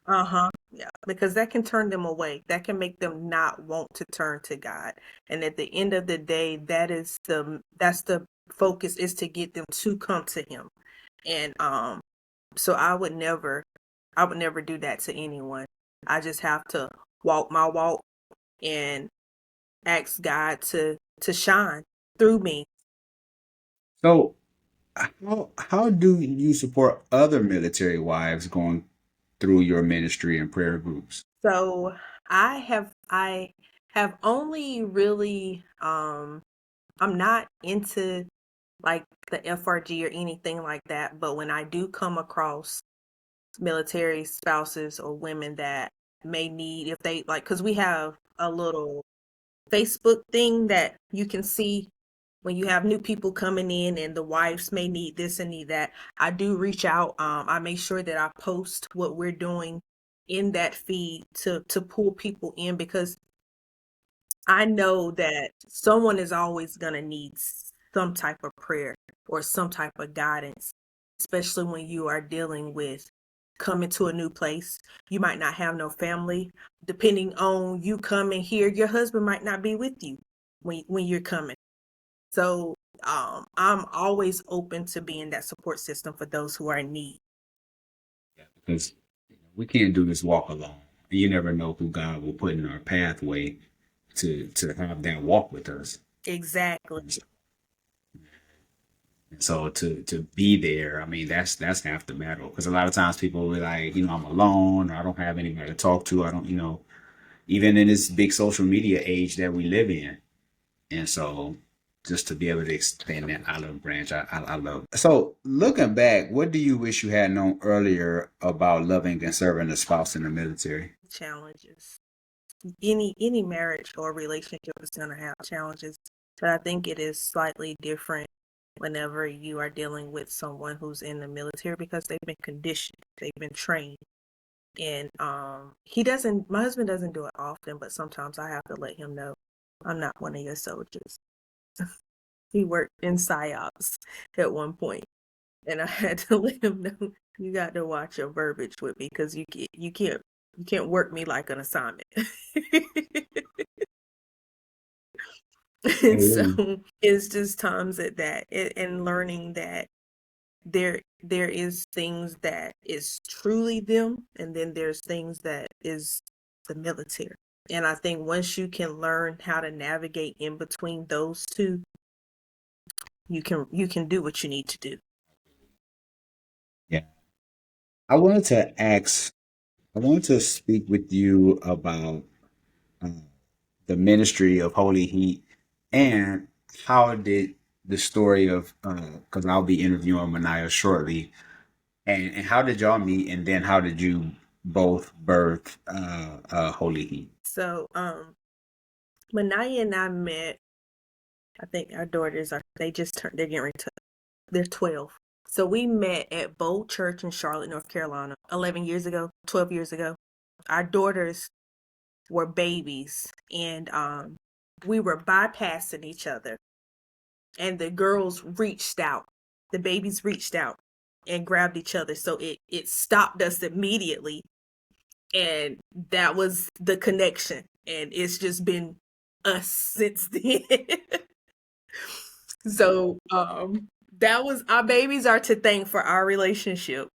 Yeah, because that can turn them away. That can make them not want to turn to God. And at the end of the day, that's the focus, is to get them to come to him. And so I would never do that to anyone. I just have to walk my walk and ask God to shine through me. So, how do you support other military wives going through your ministry and prayer groups? So I have only really I'm not into like the FRG or anything like that, but when I do come across military spouses or women that may need, if they like, because we have a little Facebook thing that you can see when you have new people coming in and the wives may need this and need that. I do reach out. I make sure that I post what we're doing in that feed to pull people in, because I know that someone is always going to need some type of prayer or some type of guidance, especially when you are dealing with coming to a new place. You might not have no family. Depending on you coming here, your husband might not be with you when you're coming. So I'm always open to being that support system for those who are in need. Yeah, because we can't do this walk alone. You never know who God will put in our pathway to have that walk with us. Exactly. So to be there, I mean, that's half the battle. Because a lot of times people will be like, I'm alone, or I don't have anybody to talk to. I don't, even in this big social media age that we live in. And so just to be able to expand that olive branch, I love. So looking back, what do you wish you had known earlier about loving and serving a spouse in the military? Challenges. Any marriage or relationship is going to have challenges, but I think it is slightly different whenever you are dealing with someone who's in the military, because they've been conditioned, they've been trained. And he doesn't my husband doesn't do it often, but sometimes I have to let him know I'm not one of your soldiers. He worked in psyops at one point, and I had to let him know, you got to watch your verbiage with me, because you can't work me like an assignment. And so Amen. it's just times at that, and learning that there is things that is truly them, and then there's things that is the military. And I think once you can learn how to navigate in between those two, you can do what you need to do. Yeah. I wanted to ask, I wanted to speak with you about uh, the ministry of Holy Heat and how did the story of, because I'll be interviewing Manaya shortly, and how did y'all meet, and then how did you both birth Holy Heat? So Manaya and I met, I think our daughters are, they just turned, they're getting ready to, they're 12. So we met at Bold Church in Charlotte, North Carolina, 11 years ago, 12 years ago. Our daughters were babies, and we were bypassing each other, and the girls reached out, the babies reached out and grabbed each other, so it stopped us immediately, and that was the connection, and it's just been us since then. So that was, our babies are to thank for our relationship.